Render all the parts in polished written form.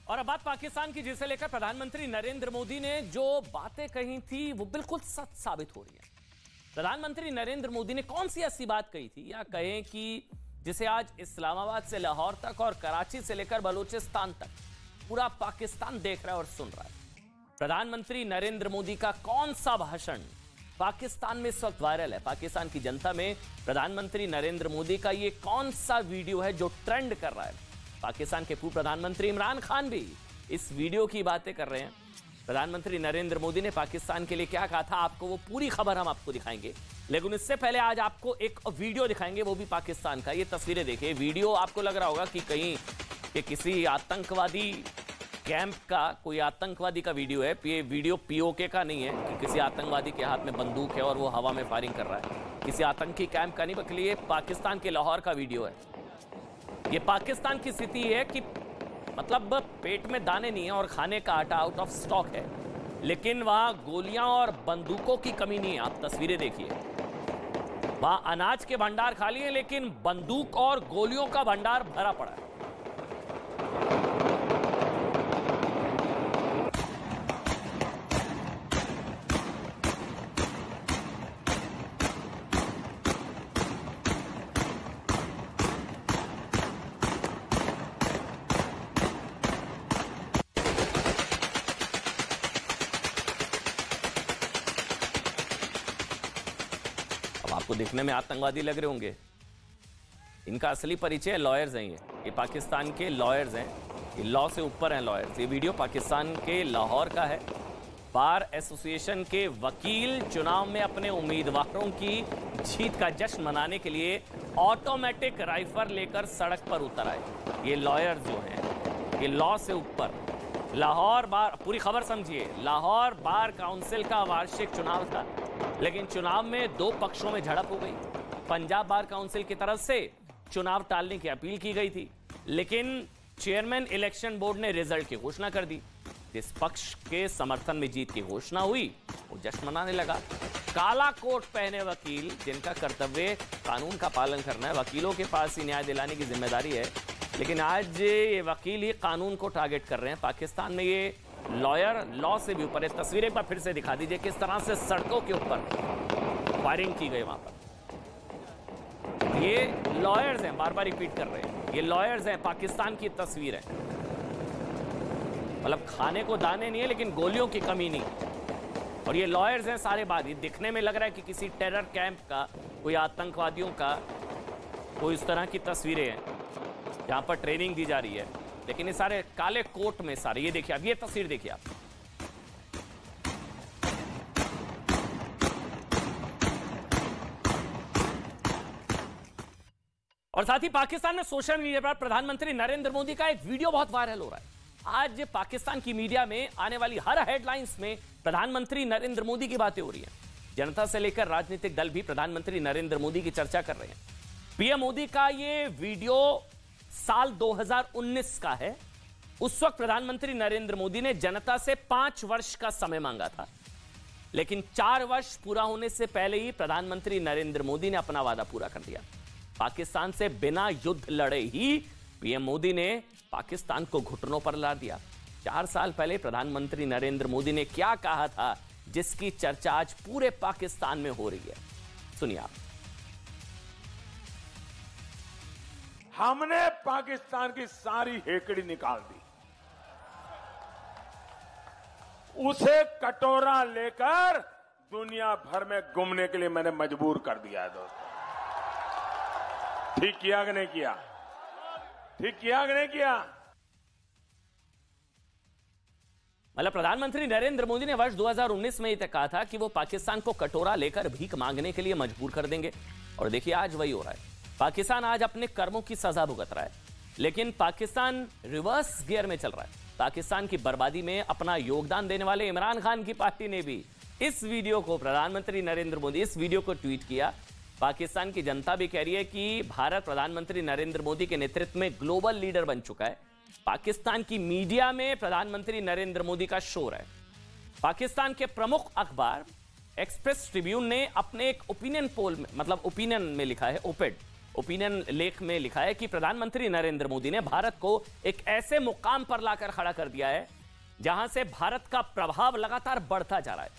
और अब बात पाकिस्तान की, जिसे लेकर प्रधानमंत्री नरेंद्र मोदी ने जो बातें कही थी वो बिल्कुल सच साबित हो रही है। प्रधानमंत्री नरेंद्र मोदी ने कौन सी ऐसी बात कही थी, या कहें कि जिसे आज इस्लामाबाद से लाहौर तक और कराची से लेकर बलूचिस्तान तक पूरा पाकिस्तान देख रहा है और सुन रहा है। प्रधानमंत्री नरेंद्र मोदी का कौन सा भाषण पाकिस्तान में इस वक्त वायरल है? पाकिस्तान की जनता में प्रधानमंत्री नरेंद्र मोदी का ये कौन सा वीडियो है जो ट्रेंड कर रहा है? पाकिस्तान के पूर्व प्रधानमंत्री इमरान खान भी इस वीडियो की बातें कर रहे हैं। प्रधानमंत्री नरेंद्र मोदी ने पाकिस्तान के लिए क्या कहा था, आपको वो पूरी खबर हम आपको दिखाएंगे, लेकिन इससे पहले आज आपको एक वीडियो दिखाएंगे, वो भी पाकिस्तान का। ये तस्वीरें देखिए, वीडियो आपको लग रहा होगा कि कहीं कि किसी आतंकवादी कैंप का, कोई आतंकवादी का वीडियो है। ये वीडियो पीओके का नहीं है कि किसी आतंकवादी के हाथ में बंदूक है और वो हवा में फायरिंग कर रहा है। किसी आतंकी कैंप का नहीं, बल्कि ये पाकिस्तान के लाहौर का वीडियो है। ये पाकिस्तान की स्थिति है कि मतलब पेट में दाने नहीं है और खाने का आटा आउट ऑफ स्टॉक है, लेकिन वहां गोलियां और बंदूकों की कमी नहीं है। आप तस्वीरें देखिए, वहां अनाज के भंडार खाली है, लेकिन बंदूक और गोलियों का भंडार भरा पड़ा है। आपको देखने में आतंकवादी लग रहे होंगे, इनका असली परिचय लॉयर्स हैं। ये पाकिस्तान के लॉयर्स हैं, ये लॉ से ऊपर हैं लॉयर्स। ये वीडियो पाकिस्तान के लाहौर का है। बार एसोसिएशन के वकील चुनाव में अपने उम्मीदवारों की जीत का जश्न मनाने के लिए ऑटोमेटिक राइफल लेकर सड़क पर उतर आए। ये लॉयर्स जो हैं, ये लॉ से ऊपर। लाहौर बार, पूरी खबर समझिए, लाहौर बार काउंसिल का वार्षिक चुनाव था, लेकिन चुनाव में दो पक्षों में झड़प हो गई। पंजाब बार काउंसिल की तरफ से चुनाव टालने की अपील की गई थी, लेकिन चेयरमैन इलेक्शन बोर्ड ने रिजल्ट की घोषणा कर दी। जिस पक्ष के समर्थन में जीत की घोषणा हुई वो जश्न मनाने लगा। काला कोट पहने वकील, जिनका कर्तव्य कानून का पालन करना है, वकीलों के पास ही न्याय दिलाने की जिम्मेदारी है, लेकिन आज ये वकील ही कानून को टारगेट कर रहे हैं। पाकिस्तान में ये लॉयर लॉ से भी ऊपर है। तस्वीरें एक बार फिर से दिखा दीजिए, किस तरह से सड़कों के ऊपर फायरिंग की गई वहां पर। ये लॉयर्स हैं, बार बार रिपीट कर रहे हैं, ये लॉयर्स हैं। पाकिस्तान की तस्वीर है, मतलब खाने को दाने नहीं है, लेकिन गोलियों की कमी नहीं। और ये लॉयर्स हैं सारे बात। ये दिखने में लग रहा है कि किसी टेरर कैंप का, कोई आतंकवादियों का, कोई इस तरह की तस्वीरें हैं जहां पर ट्रेनिंग दी जा रही है, लेकिन ये सारे काले कोट में सारे। ये देखिए, अब ये तस्वीर देखिए आप। और साथ ही पाकिस्तान में सोशल मीडिया पर प्रधानमंत्री नरेंद्र मोदी का एक वीडियो बहुत वायरल हो रहा है। आज पाकिस्तान की मीडिया में आने वाली हर हेडलाइंस में प्रधानमंत्री नरेंद्र मोदी की बातें हो रही हैं। जनता से लेकर राजनीतिक दल भी प्रधानमंत्री नरेंद्र मोदी की चर्चा कर रहे हैं। पीएम मोदी का ये वीडियो साल 2019 का है। उस वक्त प्रधानमंत्री नरेंद्र मोदी ने जनता से 5 वर्ष का समय मांगा था, लेकिन 4 वर्ष पूरा होने से पहले ही प्रधानमंत्री नरेंद्र मोदी ने अपना वादा पूरा कर दिया। पाकिस्तान से बिना युद्ध लड़े ही पीएम मोदी ने पाकिस्तान को घुटनों पर ला दिया। 4 साल पहले प्रधानमंत्री नरेंद्र मोदी ने क्या कहा था, जिसकी चर्चा आज पूरे पाकिस्तान में हो रही है? सुनिए आप। हमने पाकिस्तान की सारी हेकड़ी निकाल दी, उसे कटोरा लेकर दुनिया भर में घूमने के लिए मैंने मजबूर कर दिया है दोस्तों। ठीक किया कि नहीं किया? ठीक किया कि नहीं किया? मतलब प्रधानमंत्री नरेंद्र मोदी ने वर्ष 2019 में यह कहा था कि वो पाकिस्तान को कटोरा लेकर भीख मांगने के लिए मजबूर कर देंगे, और देखिए आज वही हो रहा है। पाकिस्तान आज अपने कर्मों की सजा भुगत रहा है, लेकिन पाकिस्तान रिवर्स गियर में चल रहा है। पाकिस्तान की बर्बादी में अपना योगदान देने वाले इमरान खान की पार्टी ने भी इस वीडियो को, प्रधानमंत्री नरेंद्र मोदी इस वीडियो को ट्वीट किया। पाकिस्तान की जनता भी कह रही है कि भारत प्रधानमंत्री नरेंद्र मोदी के नेतृत्व में ग्लोबल लीडर बन चुका है। पाकिस्तान की मीडिया में प्रधानमंत्री नरेंद्र मोदी का शोर है। पाकिस्तान के प्रमुख अखबार एक्सप्रेस ट्रिब्यून ने अपने एक ओपिनियन पोल में, मतलब ओपिनियन में लिखा है, ओपिनियन लेख में लिखा है कि प्रधानमंत्री नरेंद्र मोदी ने भारत को एक ऐसे मुकाम पर लाकर खड़ा कर दिया है जहां से भारत का प्रभाव लगातार बढ़ता जा रहा है।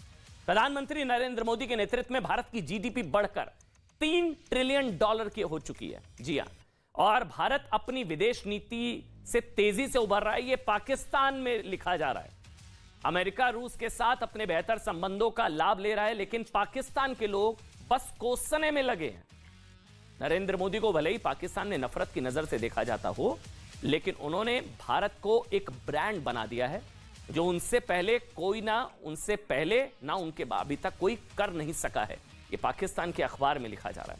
प्रधानमंत्री नरेंद्र मोदी के नेतृत्व में भारत की जीडीपी बढ़कर $3 ट्रिलियन की हो चुकी है। जी हां, और भारत अपनी विदेश नीति से तेजी से उभर रहा है। यह पाकिस्तान में लिखा जा रहा है। अमेरिका रूस के साथ अपने बेहतर संबंधों का लाभ ले रहा है, लेकिन पाकिस्तान के लोग बस कोसने में लगे हैं। नरेंद्र मोदी को भले ही पाकिस्तान में नफरत की नजर से देखा जाता हो, लेकिन उन्होंने भारत को एक ब्रांड बना दिया है जो उनसे पहले ना उनके अभी तक कोई कर नहीं सका है। ये पाकिस्तान के अखबार में लिखा जा रहा है।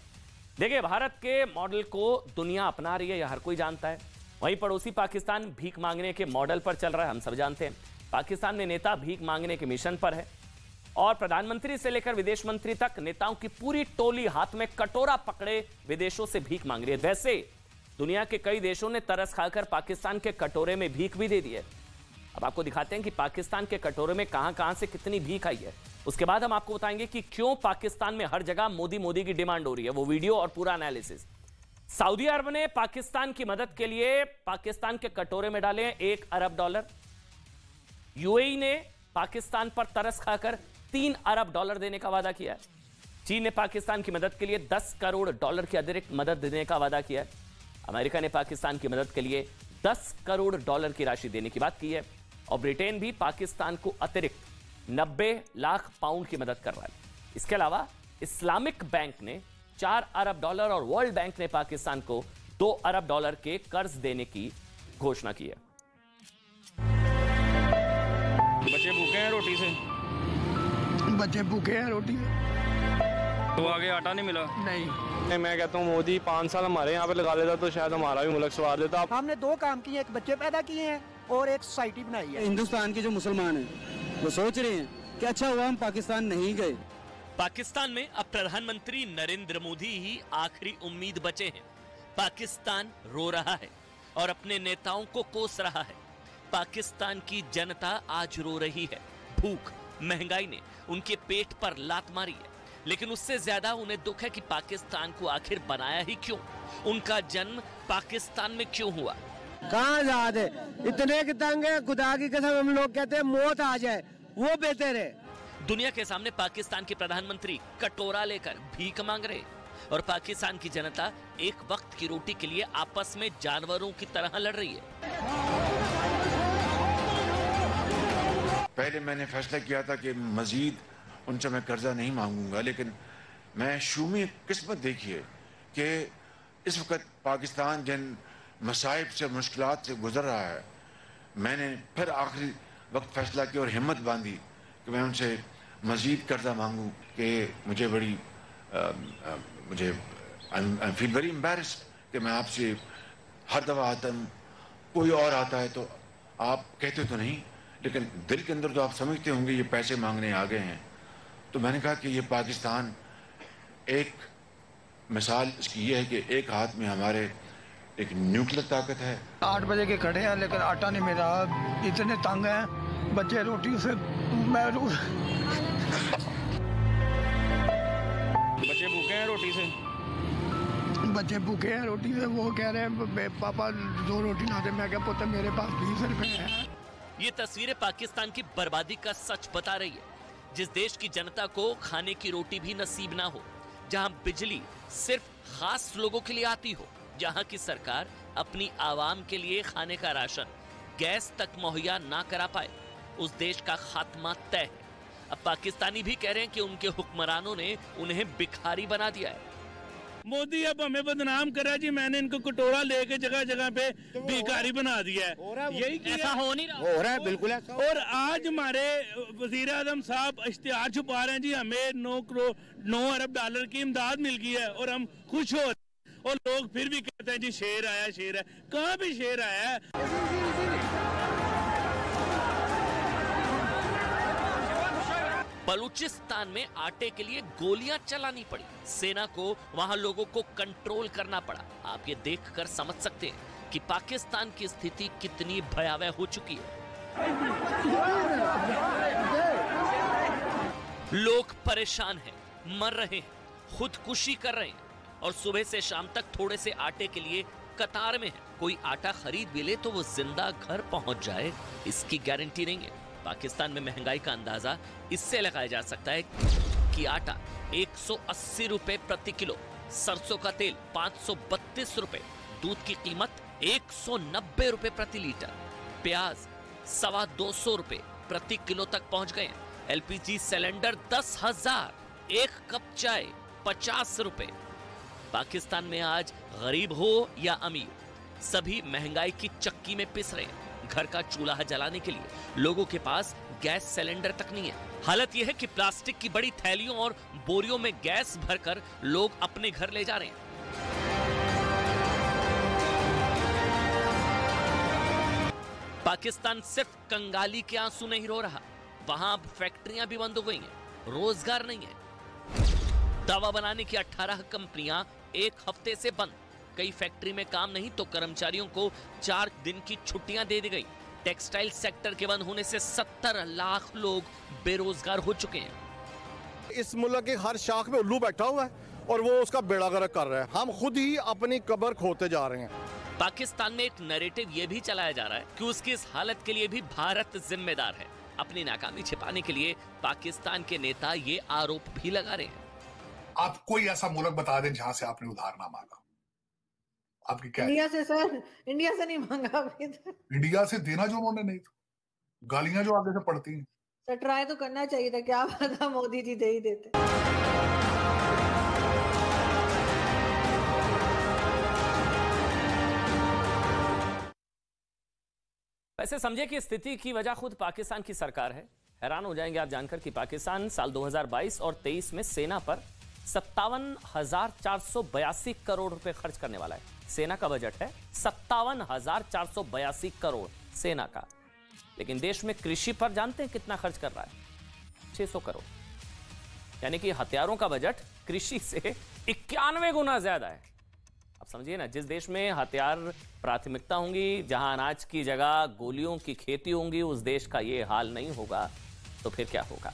देखिए, भारत के मॉडल को दुनिया अपना रही है, यह हर कोई जानता है। वहीं पड़ोसी पाकिस्तान भीख मांगने के मॉडल पर चल रहा है, हम सब जानते हैं। पाकिस्तान में नेता भीख मांगने के मिशन पर है और प्रधानमंत्री से लेकर विदेश मंत्री तक नेताओं की पूरी टोली हाथ में कटोरा पकड़े विदेशों से भीख मांग रही है। वैसे दुनिया के कई देशों ने तरस खाकर पाकिस्तान के कटोरे में भीख भी दे दी है। अब आपको दिखाते हैं कि पाकिस्तान के कटोरे में कहां से कितनी भीख आई है। उसके बाद हम आपको बताएंगे कि क्यों पाकिस्तान में हर जगह मोदी की डिमांड हो रही है। वो वीडियो और पूरा एनालिसिस। सऊदी अरब ने पाकिस्तान की मदद के लिए पाकिस्तान के कटोरे में डाले $1 अरब। यूएई ने पाकिस्तान पर तरस खाकर $3 अरब देने का वादा किया है। चीन ने पाकिस्तान की मदद के लिए $10 करोड़ की अतिरिक्त मदद देने का वादा किया है। अमेरिका ने पाकिस्तान की मदद के लिए $10 करोड़ की राशि देने की बात की है और ब्रिटेन भी पाकिस्तान को अतिरिक्त 90 लाख पाउंड की मदद कर रहा है। इसके अलावा इस्लामिक बैंक ने $4 अरब और वर्ल्ड बैंक ने पाकिस्तान को $2 अरब के कर्ज देने की घोषणा की है। बच्चे भूखे हैं रोटी से। बच्चे भूखे हैं रोटी से। तो आगे आटा नहीं मिला। नहीं, मैं कहता हूँ मोदी 5 साल हमारे यहाँ पे लगा लेता तो शायद हमारा भी मुल्क सवार लेता। हमने 2 काम किए, एक बच्चे पैदा किए हैं और एक सोसाइटी बनाई है। हिंदुस्तान के जो मुसलमान हैं वो सोच रहे हैं कि अच्छा हुआ हम पाकिस्तान नहीं गए। पाकिस्तान में अब प्रधानमंत्री नरेंद्र मोदी ही आखिरी उम्मीद बचे हैं। पाकिस्तान रो रहा है और अपने नेताओं को कोस रहा है। पाकिस्तान की जनता आज रो रही है। भूख, महंगाई ने उनके पेट पर लात मारी है, लेकिन उससे ज्यादा उन्हें दुख है कि पाकिस्तान को आखिर बनाया ही क्यों? उनका जन्म पाकिस्तान में क्यों हुआ? कहाँ आजाद है? इतने के तंग है, खुदा की कसम हम लोग कहते हैं मौत आ जाए वो बेहतर है। दुनिया के सामने पाकिस्तान के प्रधानमंत्री कटोरा लेकर भीख मांग रहे और पाकिस्तान की जनता एक वक्त की रोटी के लिए आपस में जानवरों की तरह लड़ रही है। पहले मैंने फैसला किया था कि मजीद उनसे मैं कर्जा नहीं मांगूंगा, लेकिन मैं शूमी किस्मत देखिए कि इस वक्त पाकिस्तान जिन मसाइब से, मुश्किलात से गुजर रहा है, मैंने फिर आखिरी वक्त फैसला किया और हिम्मत बांधी कि मैं उनसे मजीद कर्जा मांगूं। कि मुझे आई फील वेरी एम्बैरेस्ड कि मैं आपसे हर दफा आता हूँ, कोई और आता है तो आप कहते तो नहीं, लेकिन दिल के अंदर तो आप समझते होंगे ये पैसे मांगने आ गए हैं। तो मैंने कहा कि ये पाकिस्तान, एक मिसाल इसकी ये है कि एक हाथ में हमारे एक न्यूक्लियर ताकत है। 8 बजे के खड़े हैं लेकिन आटा नहीं मिल रहा। इतने तंग हैं बच्चे रोटी से महरूम। बच्चे भूखे हैं रोटी से। बच्चे भूखे हैं रोटी से। वो कह रहे हैं पापा 2 रोटी ला दे। मैं क्या पुत्र मेरे पास 20 रुपए है। ये तस्वीरें पाकिस्तान की बर्बादी का सच बता रही है। जिस देश की जनता को खाने की रोटी भी नसीब ना हो, जहां बिजली सिर्फ खास लोगों के लिए आती हो, जहां की सरकार अपनी आवाम के लिए खाने का राशन, गैस तक मुहैया ना करा पाए, उस देश का खात्मा तय है। अब पाकिस्तानी भी कह रहे हैं कि उनके हुक्मरानों ने उन्हें भिखारी बना दिया है। मोदी अब हमें बदनाम करा जी, मैंने इनको कटोरा लेके जगह जगह पे भिखारी बना दिया है। यही ऐसा हो नहीं रहा। हो रहा है, बिल्कुल है। और आज हमारे वजीर आजम साहब इश्तिहार छुपा रहे हैं जी, हमें $9 अरब की इमदाद मिल गई है और हम खुश हो रहे हैं। और लोग फिर भी कहते हैं जी शेर आया, शेर है। कहाँ भी शेर आया है? बलूचिस्तान में आटे के लिए गोलियां चलानी पड़ी। सेना को वहां लोगों को कंट्रोल करना पड़ा। आप ये देखकर समझ सकते हैं कि पाकिस्तान की स्थिति कितनी भयावह हो चुकी है। लोग परेशान हैं, मर रहे हैं, खुदकुशी कर रहे हैं। और सुबह से शाम तक थोड़े से आटे के लिए कतार में है। कोई आटा खरीद भी ले तो वो जिंदा घर पहुंच जाए, इसकी गारंटी नहीं है। पाकिस्तान में महंगाई का अंदाजा इससे लगाया जा सकता है कि आटा 180 रुपए प्रति किलो, सरसों का तेल 532 रुपए, दूध की कीमत 190 रुपए प्रति लीटर, प्याज 225 रुपए प्रति किलो तक पहुंच गए हैं। एलपीजी सिलेंडर 10,000, एक कप चाय 50 रुपए। पाकिस्तान में आज गरीब हो या अमीर, सभी महंगाई की चक्की में पिस रहे हैं। घर का चूल्हा जलाने के लिए लोगों के पास गैस सिलेंडर तक नहीं है। हालत यह है कि प्लास्टिक की बड़ी थैलियों और बोरियों में गैस भरकर लोग अपने घर ले जा रहे हैं। पाकिस्तान सिर्फ कंगाली के आंसू नहीं रो रहा, वहां अब फैक्ट्रियां भी बंद हो गई हैं, रोजगार नहीं है। दवा बनाने की 18 कंपनियां एक हफ्ते से बंद। कई फैक्ट्री में काम नहीं तो कर्मचारियों को 4 दिन की छुट्टियां दे दी गई। टेक्सटाइल सेक्टर के बंद होने से 70 लाख लोग बेरोजगार हो चुके हैं। इस मुल्क के हर शाख में उल्लू बैठा हुआ है और वो उसका बेड़ा गर्क कर रहा है। हम खुद ही अपनी कब्र खोते जा रहे हैं। पाकिस्तान में एक नैरेटिव ये भी चलाया जा रहा है कि उसकी इस हालत के लिए भी भारत जिम्मेदार है। अपनी नाकामी छिपाने के लिए पाकिस्तान के नेता ये आरोप भी लगा रहे हैं। आप कोई ऐसा मुल्क बता दें जहां से आपने उधार ना मांगा। आपकी क्या? इंडिया से सर, इंडिया से नहीं मांगा अभी तक। इंडिया से देना जो उन्होंने नहीं था, गालियां जो आगे से पड़ती हैं। सर ट्राई तो करना चाहिए था, क्या पता मोदी जी दे ही देते। वैसे समझे कि स्थिति की वजह खुद पाकिस्तान की सरकार है। हैरान हो जाएंगे आप जानकर कि पाकिस्तान साल 2022 और 23 में सेना पर 57,482 करोड़ रुपए खर्च करने वाला है। सेना का बजट है 57,482 करोड़ सेना का। लेकिन देश में कृषि पर जानते हैं कितना खर्च कर रहा है? 600 करोड़। यानी कि हथियारों का बजट कृषि से 91 गुना ज्यादा है। अब समझिए ना, जिस देश में हथियार प्राथमिकता होंगी, जहां अनाज की जगह गोलियों की खेती होंगी, उस देश का ये हाल नहीं होगा तो फिर क्या होगा?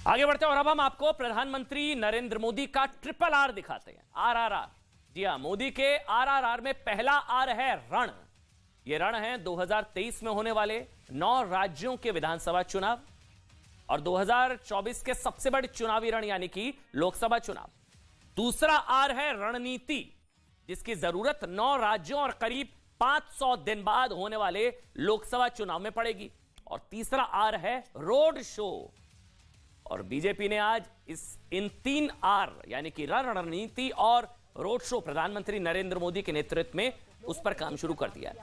आगे बढ़ते हैं और अब हम आपको प्रधानमंत्री नरेंद्र मोदी का ट्रिपल आर दिखाते हैं। RRR। जी हां, मोदी के RRR में पहला आर है रण। ये रण है 2023 में होने वाले 9 राज्यों के विधानसभा चुनाव और 2024 के सबसे बड़े चुनावी रण यानी कि लोकसभा चुनाव। दूसरा आर है रणनीति, जिसकी जरूरत 9 राज्यों और करीब 500 दिन बाद होने वाले लोकसभा चुनाव में पड़ेगी। और तीसरा आर है रोड शो। और बीजेपी ने आज इन 3 आर यानी कि रणनीति और रोड शो प्रधानमंत्री नरेंद्र मोदी के नेतृत्व में उस पर काम शुरू कर दिया है।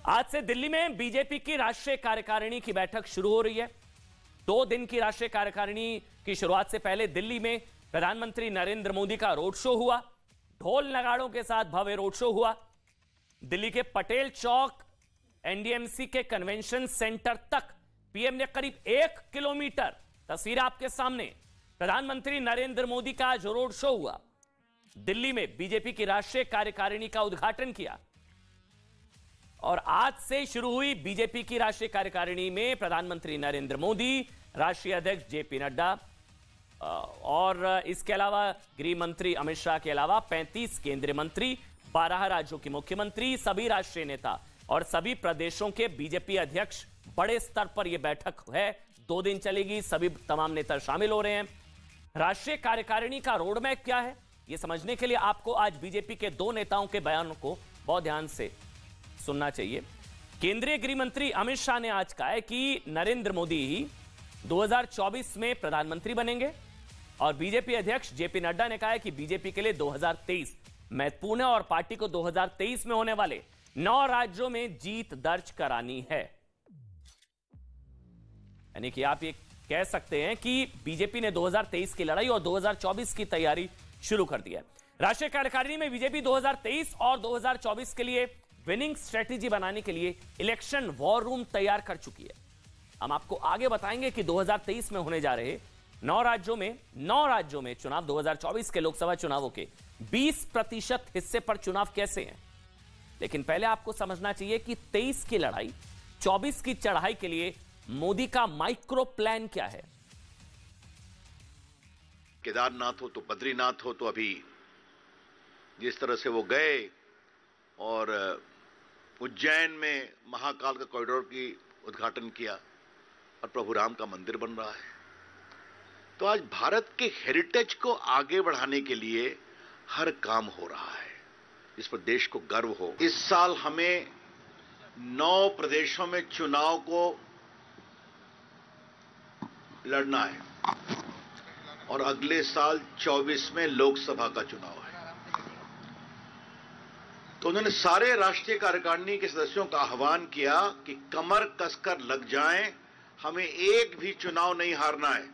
आज से दिल्ली में बीजेपी की राष्ट्रीय कार्यकारिणी की बैठक शुरू हो रही है। 2 दिन की राष्ट्रीय कार्यकारिणी की शुरुआत से पहले दिल्ली में प्रधानमंत्री नरेंद्र मोदी का रोड शो हुआ। ढोल नगाड़ों के साथ भव्य रोड शो हुआ। दिल्ली के पटेल चौक एनडीएमसी के कन्वेंशन सेंटर तक पीएम ने करीब 1 किलोमीटर, तस्वीर आपके सामने, प्रधानमंत्री नरेंद्र मोदी का जो रोड शो हुआ, दिल्ली में बीजेपी की राष्ट्रीय कार्यकारिणी का उद्घाटन किया। और आज से शुरू हुई बीजेपी की राष्ट्रीय कार्यकारिणी में प्रधानमंत्री नरेंद्र मोदी, राष्ट्रीय अध्यक्ष जेपी नड्डा और इसके अलावा गृह मंत्री अमित शाह के अलावा 35 केंद्रीय मंत्री, 12 राज्यों के मुख्यमंत्री, सभी राष्ट्रीय नेता और सभी प्रदेशों के बीजेपी अध्यक्ष, बड़े स्तर पर यह बैठक है। 2 दिन चलेगी, सभी तमाम नेता शामिल हो रहे हैं। राष्ट्रीय कार्यकारिणी का रोडमैप क्या है, यह समझने के लिए आपको आज बीजेपी के 2 नेताओं के बयानों को बहुत ध्यान से सुनना चाहिए। केंद्रीय गृह मंत्री अमित शाह ने आज कहा है कि नरेंद्र मोदी ही 2024 में प्रधानमंत्री बनेंगे और बीजेपी अध्यक्ष जेपी नड्डा ने कहा है कि बीजेपी के लिए 2023 महत्वपूर्ण है और पार्टी को 2023 में होने वाले 9 राज्यों में जीत दर्ज करानी है। यानी कि आप ये कह सकते हैं कि बीजेपी ने 2023 की लड़ाई और 2024 की तैयारी शुरू कर दी है। राष्ट्रीय कार्यकारिणी में बीजेपी 2023 और 2024 के लिए विनिंग स्ट्रेटेजी बनाने के लिए इलेक्शन वॉर रूम तैयार कर चुकी है। हम आपको आगे बताएंगे कि 2023 में होने जा रहे 9 राज्यों में चुनाव, 2024 के लोकसभा चुनावों के 20% हिस्से पर चुनाव कैसे हैं। लेकिन पहले आपको समझना चाहिए कि 23 की लड़ाई, 24 की चढ़ाई के लिए मोदी का माइक्रो प्लान क्या है। केदारनाथ हो तो बद्रीनाथ हो तो अभी जिस तरह से वो गए और उज्जैन में महाकाल का कॉरिडोर की उद्घाटन किया और प्रभु राम का मंदिर बन रहा है। तो आज भारत के हेरिटेज को आगे बढ़ाने के लिए हर काम हो रहा है, जिस पर देश को गर्व हो। इस साल हमें 9 प्रदेशों में चुनाव को लड़ना है और अगले साल 24 में लोकसभा का चुनाव है। तो उन्होंने सारे राष्ट्रीय कार्यकारिणी के सदस्यों का आह्वान किया कि कमर कसकर लग जाएं, हमें एक भी चुनाव नहीं हारना है।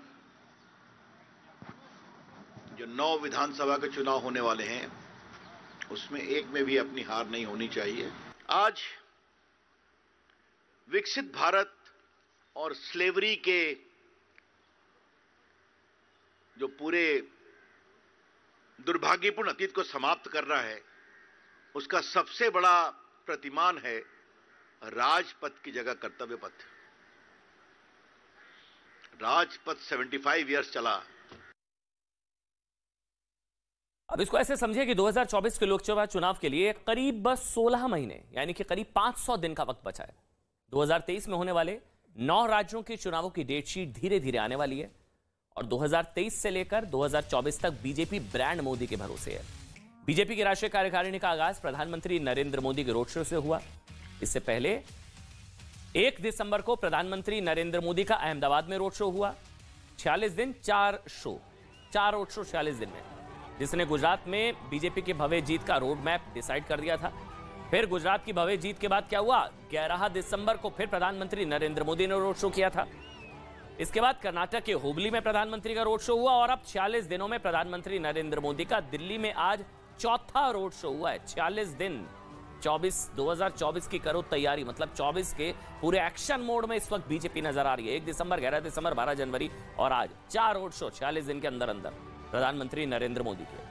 जो 9 विधानसभा के चुनाव होने वाले हैं उसमें एक में भी अपनी हार नहीं होनी चाहिए। आज विकसित भारत और स्लेवरी के जो पूरे दुर्भाग्यपूर्ण अतीत को समाप्त कर रहा है, उसका सबसे बड़ा प्रतिमान है राजपथ की जगह कर्तव्य पथ। राजपथ 75 इयर्स चला। अब इसको ऐसे समझिए कि 2024 के लोकसभा चुनाव के लिए करीब बस 16 महीने यानी कि करीब 500 दिन का वक्त बचा है। 2023 में होने वाले 9 राज्यों के चुनावों की डेट शीट धीरे धीरे आने वाली है और 2023 से लेकर 2024 तक बीजेपी ब्रांड मोदी के भरोसे है। बीजेपी की राष्ट्रीय कार्यकारिणी का आगाज प्रधानमंत्री नरेंद्र मोदी के रोड शो से हुआ। इससे पहले 1 दिसंबर को प्रधानमंत्री नरेंद्र मोदी का अहमदाबाद में रोड शो हुआ। 46 दिन 4 रोड शो 46 दिन में, जिसने गुजरात में बीजेपी की भव्य जीत का रोड मैप डिसाइड कर दिया था। फिर गुजरात की भव्य जीत के बाद क्या हुआ, 11 दिसंबर को फिर प्रधानमंत्री नरेंद्र मोदी ने रोड शो किया था। इसके बाद कर्नाटक के हुबली में प्रधानमंत्री का रोड शो हुआ और अब 46 दिनों में प्रधानमंत्री नरेंद्र मोदी का दिल्ली में आज चौथा रोड शो हुआ है। 46 दिन 2024 की करो तैयारी, मतलब 24 के पूरे एक्शन मोड में इस वक्त बीजेपी नजर आ रही है। 1 दिसंबर, 11 दिसंबर, 12 जनवरी और आज 4 रोड शो 46 दिन के अंदर अंदर प्रधानमंत्री नरेंद्र मोदी के।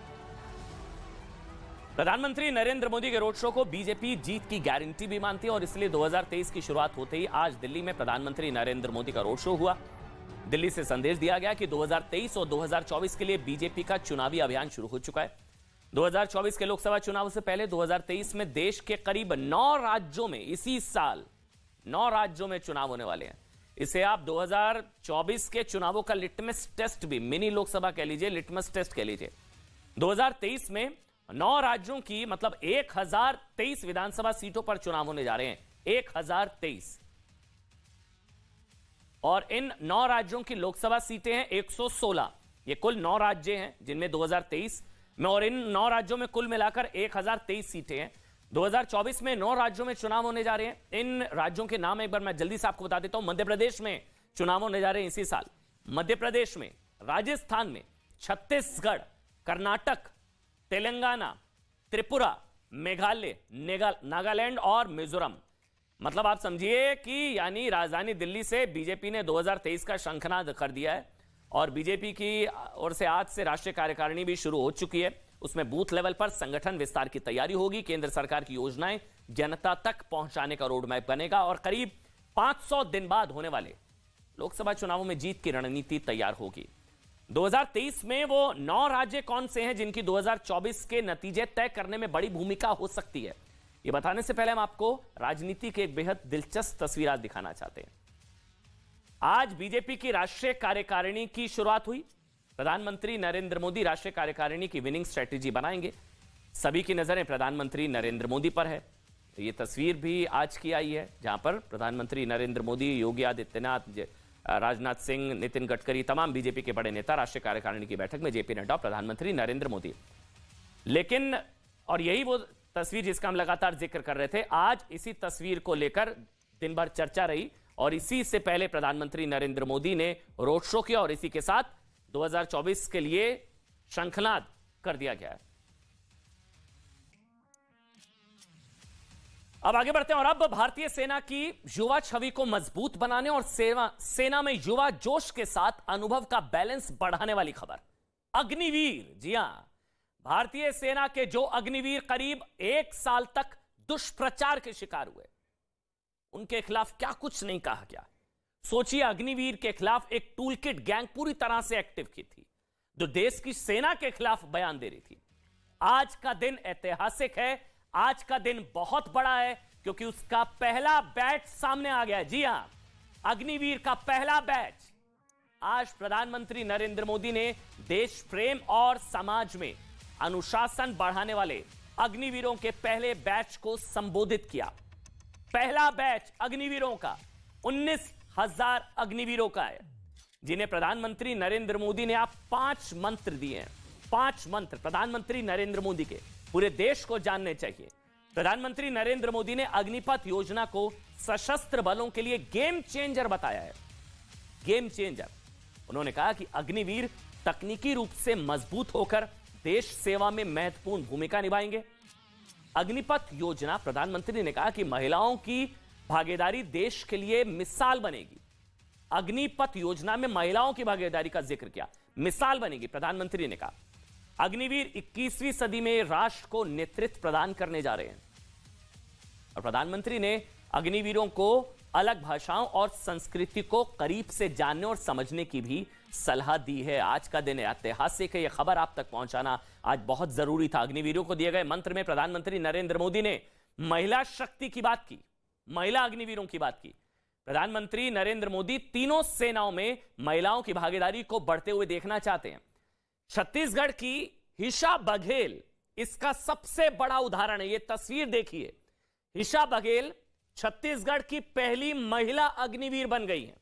प्रधानमंत्री नरेंद्र मोदी के रोड शो को बीजेपी जीत की गारंटी भी मानती है और इसलिए 2023 की शुरुआत होते ही आज दिल्ली में प्रधानमंत्री नरेंद्र मोदी का रोड शो हुआ। दिल्ली से संदेश दिया गया कि 2023 और 2024 के लिए बीजेपी का चुनावी अभियान शुरू हो चुका है। 2024 के लोकसभा चुनाव से पहले 2023 में देश के करीब 9 राज्यों में इसी साल 9 राज्यों में चुनाव होने वाले हैं। इसे आप 2024 के चुनावों का लिटमस टेस्ट भी, मिनी लोकसभा कह लीजिए, लिटमस टेस्ट कह लीजिए। 2023 में 9 राज्यों की मतलब 1023 विधानसभा सीटों पर चुनाव होने जा रहे हैं। 1023 और इन 9 राज्यों की लोकसभा सीटें हैं 116। ये कुल 9 राज्य हैं जिनमें 2023 में, और इन 9 राज्यों में कुल मिलाकर 1023 सीटें हैं। 2024 में 9 राज्यों में चुनाव होने जा रहे हैं। इन राज्यों के नाम एक बार मैं जल्दी से आपको बता देता हूं। मध्य प्रदेश में चुनाव होने जा रहे हैं इसी साल। मध्य प्रदेश में, राजस्थान में, छत्तीसगढ़, कर्नाटक, तेलंगाना, त्रिपुरा, मेघालय, नागालैंड और मिजोरम। मतलब आप समझिए कि यानी राजधानी दिल्ली से बीजेपी ने 2023 का शंखनाद कर दिया है और बीजेपी की ओर से आज से राष्ट्रीय कार्यकारिणी भी शुरू हो चुकी है। उसमें बूथ लेवल पर संगठन विस्तार की तैयारी होगी। केंद्र सरकार की योजनाएं जनता तक पहुंचाने का रोड मैप बनेगा और करीब 500 दिन बाद होने वाले लोकसभा चुनावों में जीत की रणनीति तैयार होगी। 2023 में वो 9 राज्य कौन से हैं जिनकी 2024 के नतीजे तय करने में बड़ी भूमिका हो सकती है, ये बताने से पहले हम आपको राजनीति की एक बेहद दिलचस्प तस्वीर आज दिखाना चाहते हैं। आज बीजेपी की राष्ट्रीय कार्यकारिणी की शुरुआत हुई। प्रधानमंत्री नरेंद्र मोदी राष्ट्रीय कार्यकारिणी की विनिंग स्ट्रेटेजी बनाएंगे। सभी की नजरें प्रधानमंत्री नरेंद्र मोदी पर है। ये तस्वीर भी आज की आई है जहां पर प्रधानमंत्री नरेंद्र मोदी, योगी आदित्यनाथ, राजनाथ सिंह, नितिन गडकरी, तमाम बीजेपी के बड़े नेता राष्ट्रीय कार्यकारिणी की बैठक में, जेपी नड्डा, प्रधानमंत्री नरेंद्र मोदी। लेकिन और यही वो तस्वीर जिसका हम लगातार जिक्र कर रहे थे, आज इसी तस्वीर को लेकर दिन भर चर्चा रही और इसी से पहले प्रधानमंत्री नरेंद्र मोदी ने रोड शो किया और इसी के साथ 2024 के लिए शंखनाद कर दिया गया है। अब आगे बढ़ते हैं और अब भारतीय सेना की युवा छवि को मजबूत बनाने और सेना में युवा जोश के साथ अनुभव का बैलेंस बढ़ाने वाली खबर। अग्निवीर, जी हां, भारतीय सेना के जो अग्निवीर करीब 1 साल तक दुष्प्रचार के शिकार हुए, उनके खिलाफ क्या कुछ नहीं कहा गया। सोचिए, अग्निवीर के खिलाफ एक टूलकिट गैंग पूरी तरह से एक्टिव की थी जो देश की सेना के खिलाफ बयान दे रही थी। आज का दिन ऐतिहासिक है, आज का दिन बहुत बड़ा है, क्योंकि उसका पहला बैच सामने आ गया। जी हां, अग्निवीर का पहला बैच। आज प्रधानमंत्री नरेंद्र मोदी ने देश प्रेम और समाज में अनुशासन बढ़ाने वाले अग्निवीरों के पहले बैच को संबोधित किया। पहला बैच अग्निवीरों का 19,000 अग्निवीरों का है, जिन्हें प्रधानमंत्री नरेंद्र मोदी ने आप 5 मंत्र दिए हैं। 5 मंत्र प्रधानमंत्री नरेंद्र मोदी के पूरे देश को जानने चाहिए। प्रधानमंत्री नरेंद्र मोदी ने अग्निपथ योजना को सशस्त्र बलों के लिए गेम चेंजर बताया है। Game changer. उन्होंने कहा कि अग्निवीर तकनीकी रूप से मजबूत होकर देश सेवा में महत्वपूर्ण भूमिका निभाएंगे। अग्निपथ योजना, प्रधानमंत्री ने कहा कि महिलाओं की भागीदारी देश के लिए मिसाल बनेगी। अग्निपथ योजना में महिलाओं की भागीदारी का जिक्र किया, मिसाल बनेगी। प्रधानमंत्री ने कहा अग्निवीर 21वीं सदी में राष्ट्र को नेतृत्व प्रदान करने जा रहे हैं। और प्रधानमंत्री ने अग्निवीरों को अलग भाषाओं और संस्कृति को करीब से जानने और समझने की भी सलाह दी है। आज का दिन ऐतिहासिक है, यह खबर आप तक पहुंचाना आज बहुत जरूरी था। अग्निवीरों को दिए गए मंत्र में प्रधानमंत्री नरेंद्र मोदी ने महिला शक्ति की बात की, महिला अग्निवीरों की बात की। प्रधानमंत्री नरेंद्र मोदी तीनों सेनाओं में महिलाओं की भागीदारी को बढ़ते हुए देखना चाहते हैं। छत्तीसगढ़ की हिशा बघेल इसका सबसे बड़ा उदाहरण है। यह तस्वीर देखिए, हिशा बघेल छत्तीसगढ़ की पहली महिला अग्निवीर बन गई हैं।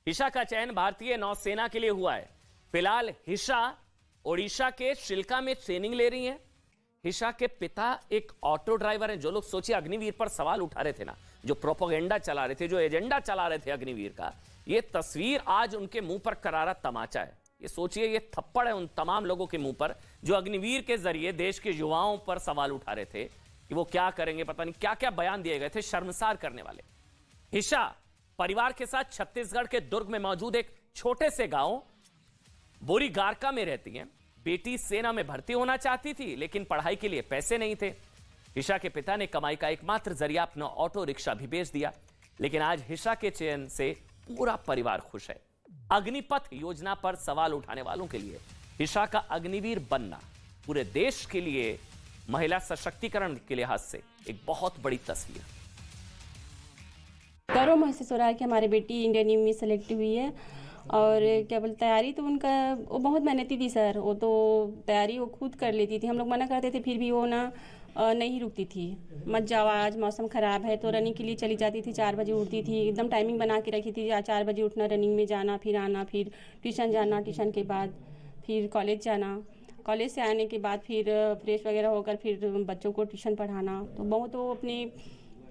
हिशा का चयन भारतीय नौसेना के लिए हुआ है। फिलहाल हिशा ओडिशा के शिल्का में ट्रेनिंग ले रही हैं। हिशा के पिता एक ऑटो ड्राइवर हैं। जो लोग सोचिए अग्निवीर पर सवाल उठा रहे थे ना, जो प्रोपेगेंडा चला रहे थे, जो एजेंडा चला रहे थे अग्निवीर का, ये तस्वीर आज उनके मुंह पर करारा तमाचा है। ये सोचिए, ये थप्पड़ है उन तमाम लोगों के मुंह पर जो अग्निवीर के जरिए देश के युवाओं पर सवाल उठा रहे थे कि वो क्या करेंगे, पता नहीं क्या क्या बयान दिए गए थे शर्मसार करने वाले। हिशा परिवार के साथ छत्तीसगढ़ के दुर्ग में मौजूद एक छोटे से गांव बोरीगारका में रहती हैं। बेटी सेना में भर्ती होना चाहती थी, लेकिन पढ़ाई के लिए पैसे नहीं थे। हिशा के पिता ने कमाई का एकमात्र जरिया अपना ऑटो रिक्शा भी बेच दिया। लेकिन आज हिशा के चयन से पूरा परिवार खुश है। अग्निपथ योजना पर सवाल उठाने वालों के लिए हिशा का अग्निवीर बनना पूरे देश के लिए महिला सशक्तिकरण के लिहाज से एक बहुत बड़ी तस्वीर। गर्व महसूस हो रहा है कि हमारी बेटी इंडियन नेवी में सेलेक्ट हुई है। और क्या बोलते, तैयारी तो उनका वो बहुत मेहनती थी सर। वो तो तैयारी वो खुद कर लेती थी, हम लोग मना करते थे फिर भी वो ना नहीं रुकती थी। मत जाओ, आज मौसम ख़राब है, तो रनिंग के लिए चली जाती थी। 4 बजे उठती थी, एकदम टाइमिंग बना के रखी थी। 4 बजे उठना, रनिंग में जाना, फिर आना, फिर ट्यूशन जाना, ट्यूशन के बाद फिर कॉलेज जाना, कॉलेज से आने के बाद फिर फ्रेश वगैरह होकर फिर बच्चों को ट्यूशन पढ़ाना। तो बहुत वो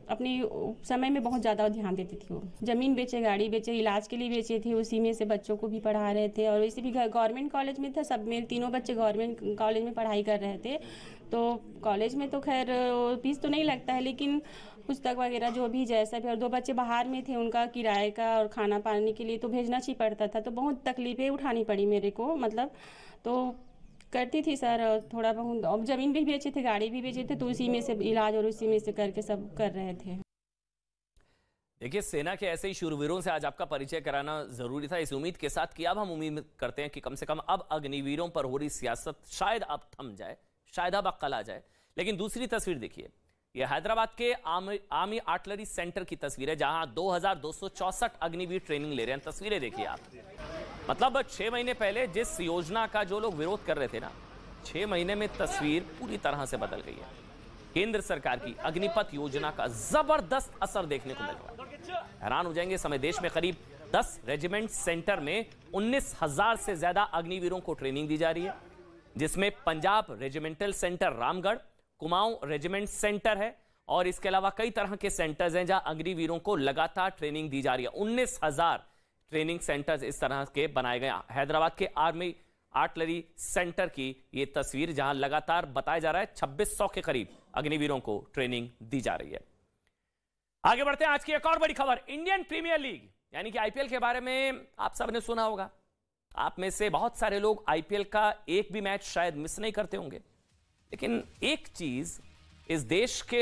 अपनी समय में बहुत ज़्यादा ध्यान देती थी। वो ज़मीन बेचे, गाड़ी बेचे, इलाज के लिए बेचे थे, उसी में से बच्चों को भी पढ़ा रहे थे। और वैसे भी गवर्नमेंट कॉलेज में था, सब मेरे तीनों बच्चे गवर्नमेंट कॉलेज में पढ़ाई कर रहे थे। तो कॉलेज में तो खैर फीस तो नहीं लगता है, लेकिन पुस्तक वगैरह जो भी जैसा भी। और 2 बच्चे बाहर में थे, उनका किराए का और खाना पानी के लिए तो भेजना ही पड़ता था। तो बहुत तकलीफ़ें उठानी पड़ी मेरे को, मतलब तो करती थी सर थोड़ा बहुत। अब ज़मीन भी बेचे थे, गाड़ी भी बेचे थे, तो उसी में से इलाज और उसी में से करके सब कर रहे थे। देखिए, सेना के ऐसे ही शूरवीरों से आज आपका परिचय कराना जरूरी था, इस उम्मीद के साथ कि अब हम उम्मीद करते हैं कि कम से कम अब अग्निवीरों पर हो रही सियासत शायद अब थम जाए, शायद अब अक्ल आ जाए। लेकिन दूसरी तस्वीर देखिए, यह हैदराबाद के आर्मी आर्टिलरी सेंटर की तस्वीर है, जहां 2264 अग्निवीर ट्रेनिंग ले रहे हैं। तस्वीरें देखिए आप, मतलब 6 महीने पहले जिस योजना का जो लोग विरोध कर रहे थे ना, 6 महीने में तस्वीर पूरी तरह से बदल गई है। केंद्र सरकार की अग्निपथ योजना का जबरदस्त असर देखने को मिल रहा है। हैरान हो जाएंगे, समय देश में करीब 10 रेजिमेंट सेंटर में 19,000 से ज्यादा अग्निवीरों को ट्रेनिंग दी जा रही है, जिसमें Punjab regimental centre Ramgarh, Kumaon regiment centre है और इसके अलावा कई तरह के सेंटर्स हैं जहां अग्निवीरों को लगातार ट्रेनिंग दी जा रही है। 19,000 ट्रेनिंग सेंटर्स इस तरह के बनाए गए। हैदराबाद के आर्मी आर्टिलरी सेंटर की ये तस्वीर, जहां लगातार बताया जा रहा है 2600 के करीब अग्निवीरों को ट्रेनिंग दी जा रही है। आगे बढ़ते हैं, आज की एक और बड़ी खबर। इंडियन प्रीमियर लीग यानी कि आईपीएल के बारे में आप सबने सुना होगा। आप में से बहुत सारे लोग आईपीएल का एक भी मैच शायद मिस नहीं करते होंगे, लेकिन एक चीज इस देश के